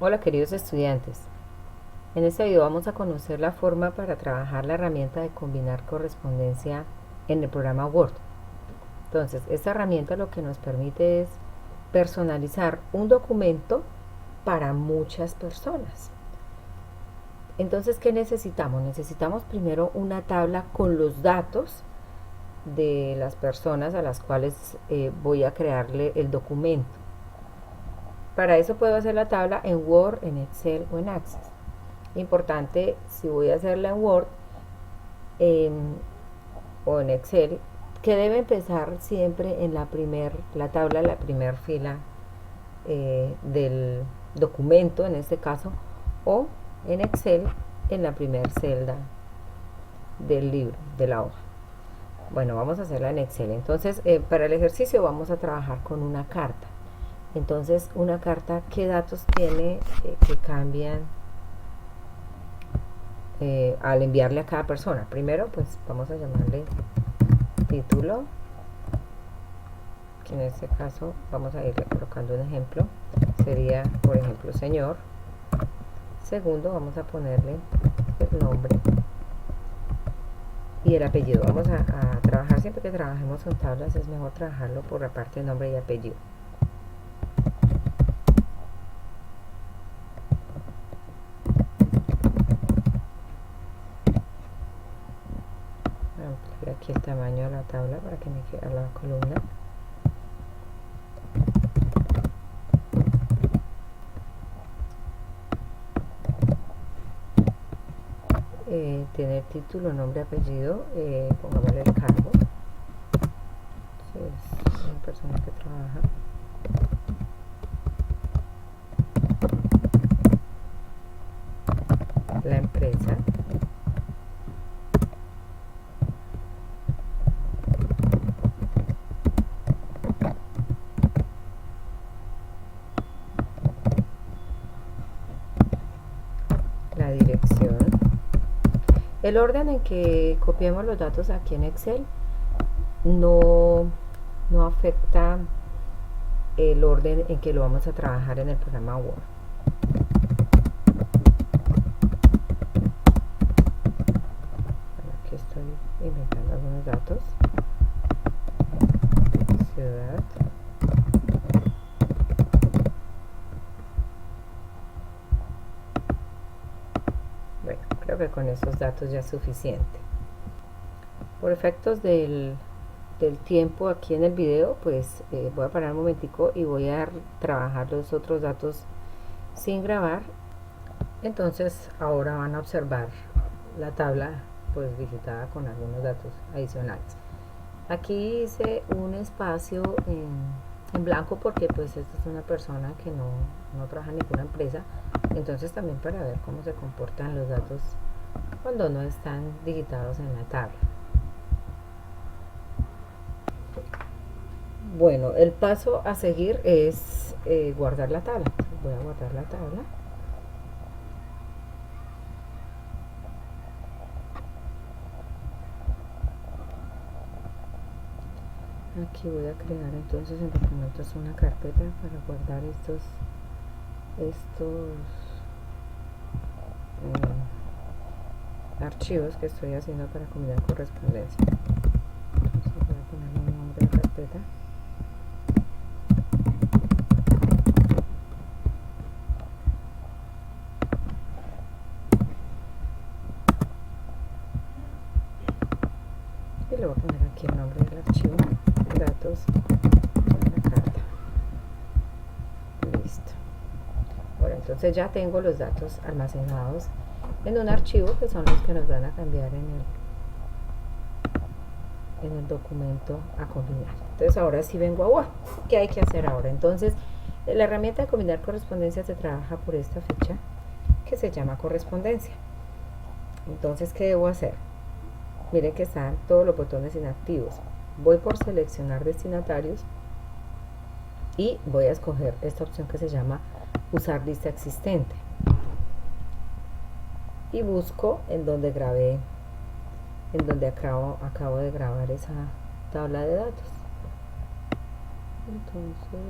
Hola queridos estudiantes, en este video vamos a conocer la forma para trabajar la herramienta de combinar correspondencia en el programa Word. Entonces, esta herramienta lo que nos permite es personalizar un documento para muchas personas. Entonces, ¿qué necesitamos? Necesitamos primero una tabla con los datos de las personas a las cuales voy a crearle el documento. Para eso puedo hacer la tabla en Word, en Excel o en Access. Importante, si voy a hacerla en Word eh, o en Excel, que debe empezar siempre en la tabla, la primera fila del documento, en este caso, o en Excel en la primera celda del libro, de la hoja. Bueno, vamos a hacerla en Excel. Entonces, para el ejercicio vamos a trabajar con una carta. Entonces, una carta, ¿qué datos tiene que cambian al enviarle a cada persona? Primero, pues vamos a llamarle título, que en este caso vamos a irle colocando un ejemplo. Sería, por ejemplo, señor. Segundo, vamos a ponerle el nombre y el apellido. Vamos a trabajar, siempre que trabajemos con tablas es mejor trabajarlo por la parte de nombre y apellido. Voy a ampliar aquí el tamaño de la tabla para que me quede la columna. Tener título, nombre, apellido, pongámosle el cargo. Es una persona que trabaja. La empresa. La dirección. El orden en que copiemos los datos aquí en Excel no afecta el orden en que lo vamos a trabajar en el programa Word. Aquí estoy inventando algunos datos. Ciudad. Bueno, creo que con esos datos ya es suficiente. Por efectos del tiempo aquí en el video, pues voy a parar un momentico y voy a trabajar los otros datos sin grabar. Entonces ahora van a observar la tabla pues digitada con algunos datos adicionales. Aquí hice un espacio en blanco porque pues esta es una persona que no trabaja en ninguna empresa. Entonces también para ver cómo se comportan los datos cuando no están digitados en la tabla. Bueno, el paso a seguir es guardar la tabla. Voy a guardar la tabla. Aquí voy a crear entonces en documentos una carpeta para guardar estos archivos que estoy haciendo para combinar correspondencia. Entonces voy a poner un nombre de carpeta. Y le voy a poner aquí el nombre del archivo, datos de la carta. Listo. Ahora entonces ya tengo los datos almacenados en un archivo que son los que nos van a cambiar en el documento a combinar. Entonces ahora sí vengo a Word. ¿Qué hay que hacer ahora? Entonces la herramienta de combinar correspondencia se trabaja por esta ficha que se llama correspondencia. Entonces, ¿qué debo hacer? Miren que están todos los botones inactivos. Voy por seleccionar destinatarios y voy a escoger esta opción que se llama usar lista existente y busco en donde grabé, en donde acabo de grabar esa tabla de datos. Entonces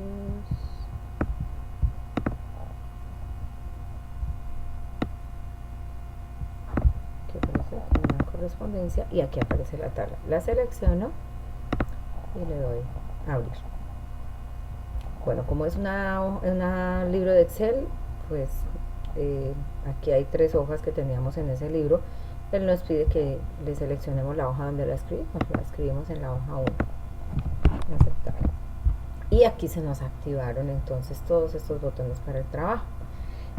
correspondencia y aquí aparece la tabla. La selecciono y le doy a abrir. Bueno, como es un libro de Excel, pues aquí hay 3 hojas que teníamos en ese libro. Él nos pide que le seleccionemos la hoja donde la escribimos en la hoja 1. Aceptar. Y aquí se nos activaron entonces todos estos botones para el trabajo.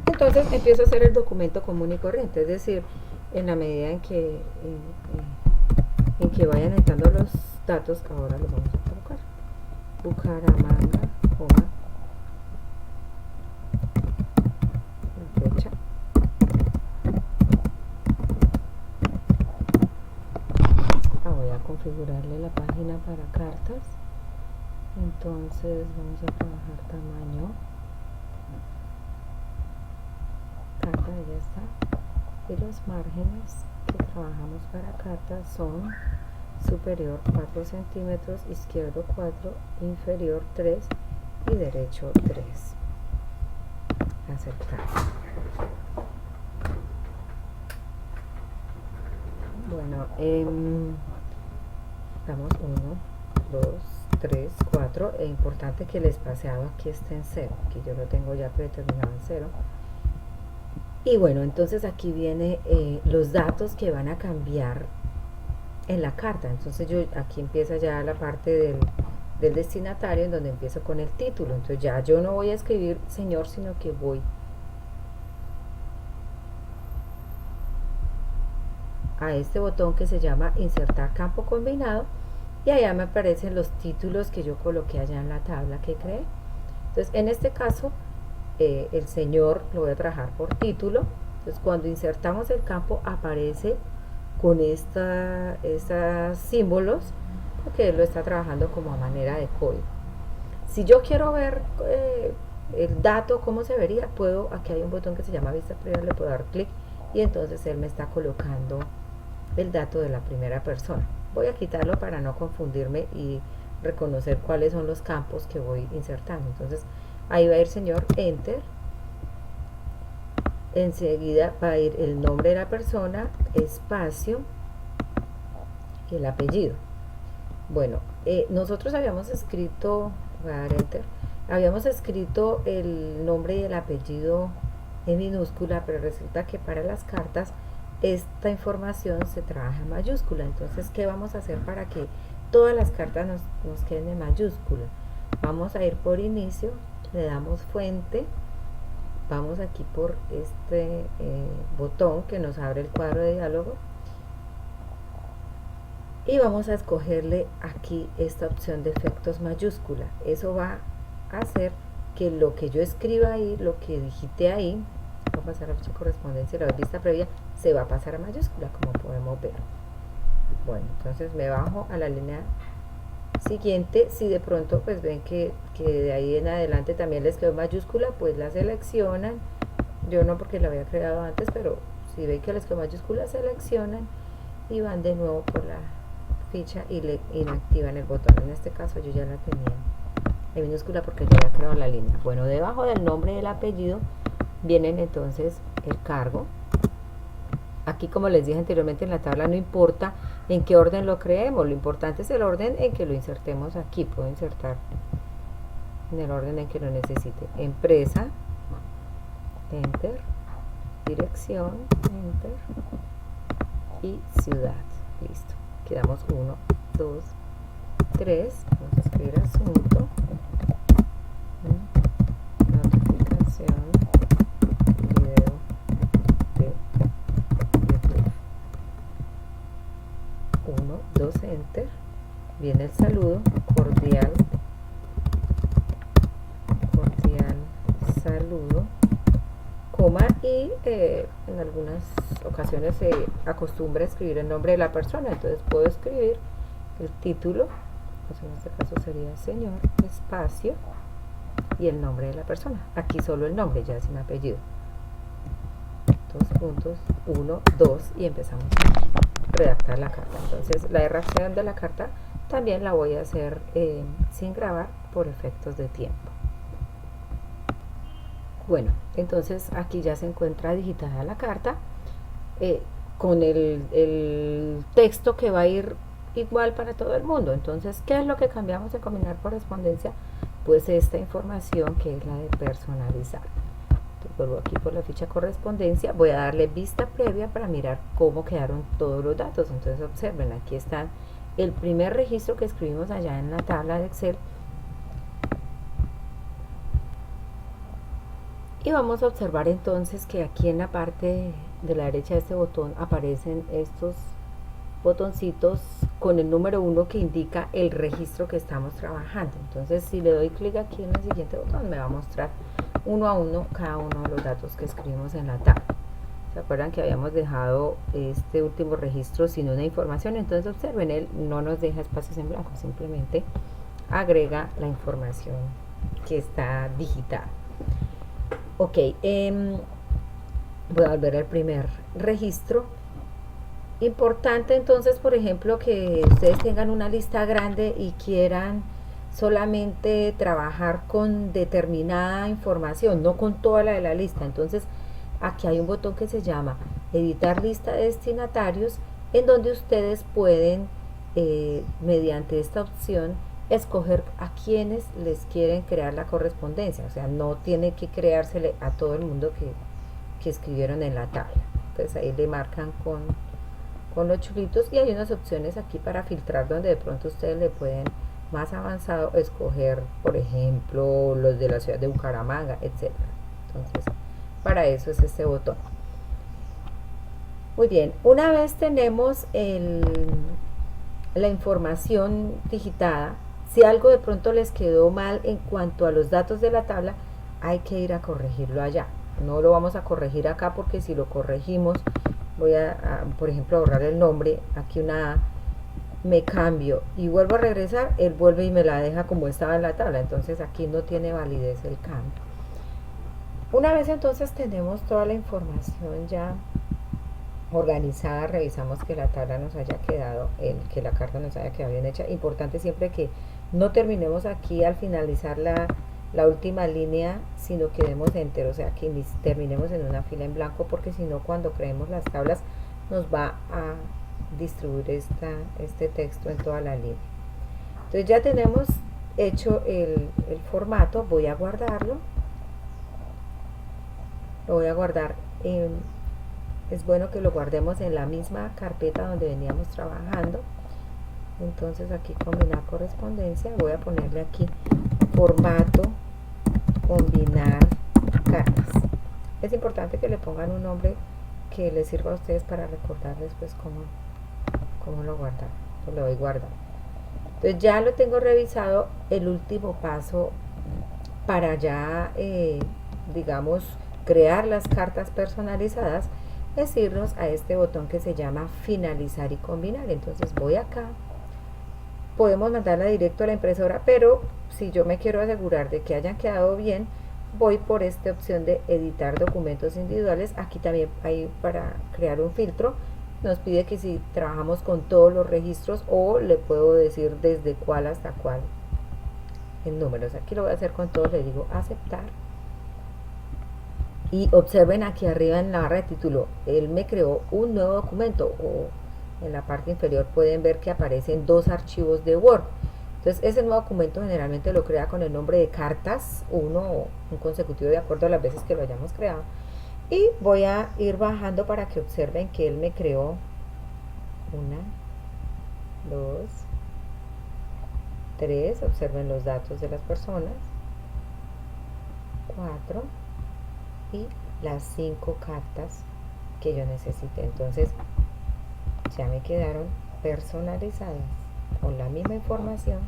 Entonces empiezo a hacer el documento común y corriente, es decir, en la medida en que vayan entrando los datos, ahora los vamos a colocar. Bucaramanga, coma, la fecha. Voy a configurarle la página para cartas. Entonces vamos a trabajar tamaño. Carta, ya está. Y los márgenes que trabajamos para cartas son superior 4 centímetros, izquierdo 4, inferior 3 y derecho 3. Aceptar. Bueno, damos 1, 2, 3, 4. Es importante que el espaciado aquí esté en 0. Aquí yo lo tengo ya predeterminado en 0. Y bueno, entonces aquí viene los datos que van a cambiar en la carta. Entonces aquí empieza ya la parte del destinatario, en donde empiezo con el título. Entonces ya yo no voy a escribir señor, sino que voy a este botón que se llama insertar campo combinado, y allá me aparecen los títulos que yo coloqué allá en la tabla que creé. Entonces en este caso el señor lo voy a trabajar por título. Entonces cuando insertamos el campo aparece con estos símbolos, porque él lo está trabajando como a manera de código. Si yo quiero ver el dato cómo se vería, aquí hay un botón que se llama vista previa, le puedo dar clic y entonces él me está colocando el dato de la primera persona. Voy a quitarlo para no confundirme y reconocer cuáles son los campos que voy insertando. Entonces ahí va a ir señor, enter. Enseguida va a ir el nombre de la persona, espacio y el apellido. Bueno, nosotros habíamos escrito, voy a dar enter, habíamos escrito el nombre y el apellido en minúscula, pero resulta que para las cartas esta información se trabaja en mayúscula. Entonces, ¿qué vamos a hacer para que todas las cartas nos queden en mayúscula? Vamos a ir por inicio, le damos fuente, vamos aquí por este botón que nos abre el cuadro de diálogo y vamos a escogerle aquí esta opción de efectos mayúscula. Eso va a hacer que lo que yo escriba ahí, lo que digite ahí, va a pasar a la correspondencia y la vista previa se va a pasar a mayúscula, como podemos ver. Bueno, entonces me bajo a la línea siguiente. Si de pronto pues ven que de ahí en adelante también les quedó mayúscula, pues la seleccionan. Yo no, porque la había creado antes, pero si ven que les quedó mayúscula, seleccionan y van de nuevo por la ficha y le inactivan el botón. En este caso yo ya la tenía en minúscula porque ya había creado la línea. Bueno, debajo del nombre y del apellido vienen entonces el cargo. Aquí, como les dije anteriormente, en la tabla no importa en qué orden lo creemos, lo importante es el orden en que lo insertemos aquí. Puedo insertar en el orden en que lo necesite. Empresa, enter, dirección, enter, y ciudad. Listo. Quedamos 1, 2, 3. Vamos a escribir asunto, notificación, video de YouTube. 1, 2, enter. Viene el saludo, cordial saludo, coma, y en algunas ocasiones se acostumbra a escribir el nombre de la persona. Entonces puedo escribir el título, pues en este caso sería señor, espacio y el nombre de la persona. Aquí solo el nombre, ya sin apellido. 2 puntos, 1, 2, y empezamos a redactar la carta. Entonces la redacción de la carta también la voy a hacer sin grabar por efectos de tiempo. Bueno, entonces aquí ya se encuentra digitada la carta. con el texto que va a ir igual para todo el mundo. Entonces, ¿qué es lo que cambiamos en combinar correspondencia? Pues esta información que es la de personalizar. Entonces, vuelvo aquí por la ficha correspondencia, voy a darle vista previa para mirar cómo quedaron todos los datos. Entonces observen, aquí está el primer registro que escribimos allá en la tabla de Excel. Y vamos a observar entonces que aquí en la parte de la derecha de este botón aparecen estos botoncitos con el número 1 que indica el registro que estamos trabajando. Entonces, si le doy clic aquí en el siguiente botón, me va a mostrar uno a uno cada uno de los datos que escribimos en la tabla. ¿Se acuerdan que habíamos dejado este último registro sin una información? Entonces observen, él no nos deja espacios en blanco, simplemente agrega la información que está digitada. Ok, voy a volver al primer registro. Importante entonces, por ejemplo, que ustedes tengan una lista grande y quieran solamente trabajar con determinada información, no con toda la de la lista. Entonces, aquí hay un botón que se llama editar lista de destinatarios, en donde ustedes pueden, mediante esta opción, escoger a quienes les quieren crear la correspondencia. O sea, no tiene que creársele a todo el mundo que escribieron en la tabla. Entonces ahí le marcan con los chulitos, y hay unas opciones aquí para filtrar donde de pronto ustedes le pueden más avanzado escoger, por ejemplo, los de la ciudad de Bucaramanga, etc. Entonces, para eso es este botón. Muy bien, una vez tenemos la información digitada, si algo de pronto les quedó mal en cuanto a los datos de la tabla, hay que ir a corregirlo allá. No lo vamos a corregir acá, porque si lo corregimos, voy a por ejemplo, borrar el nombre, aquí una A, me cambio y vuelvo a regresar, él vuelve y me la deja como estaba en la tabla. Entonces aquí no tiene validez el cambio. Una vez entonces tenemos toda la información ya organizada, revisamos que la tabla nos haya quedado, que la carta nos haya quedado bien hecha. Importante siempre que no terminemos aquí al finalizar la última línea, sino que demos enter, o sea que terminemos en una fila en blanco, porque si no, cuando creemos las tablas nos va a distribuir este texto en toda la línea. Entonces ya tenemos hecho el formato. Voy a guardarlo, lo voy a guardar es bueno que lo guardemos en la misma carpeta donde veníamos trabajando. Entonces aquí combinar correspondencia, voy a ponerle aquí formato combinar cartas. Es importante que le pongan un nombre que les sirva a ustedes para recordarles pues cómo lo guardan. Pues lo voy a guardar. Entonces ya lo tengo revisado. El último paso para ya digamos crear las cartas personalizadas es irnos a este botón que se llama finalizar y combinar. Entonces voy acá, podemos mandarla directo a la impresora, pero si yo me quiero asegurar de que hayan quedado bien, voy por esta opción de editar documentos individuales. Aquí también hay para crear un filtro, nos pide que si trabajamos con todos los registros, o le puedo decir desde cuál hasta cuál en números. Aquí lo voy a hacer con todos, le digo aceptar. Y observen aquí arriba en la barra de título, él me creó un nuevo documento, o en la parte inferior pueden ver que aparecen dos archivos de Word. Entonces ese nuevo documento generalmente lo crea con el nombre de cartas 1 o un consecutivo de acuerdo a las veces que lo hayamos creado. Y voy a ir bajando para que observen que él me creó 1, 2, 3, observen los datos de las personas, 4 y las 5 cartas que yo necesité. Entonces ya me quedaron personalizadas con la misma información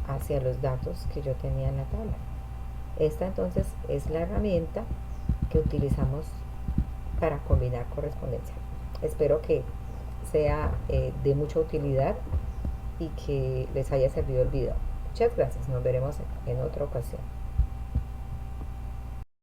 hacia los datos que yo tenía en la tabla. Esta entonces es la herramienta que utilizamos para combinar correspondencia. Espero que sea de mucha utilidad y que les haya servido el video. Muchas gracias, nos veremos en otra ocasión.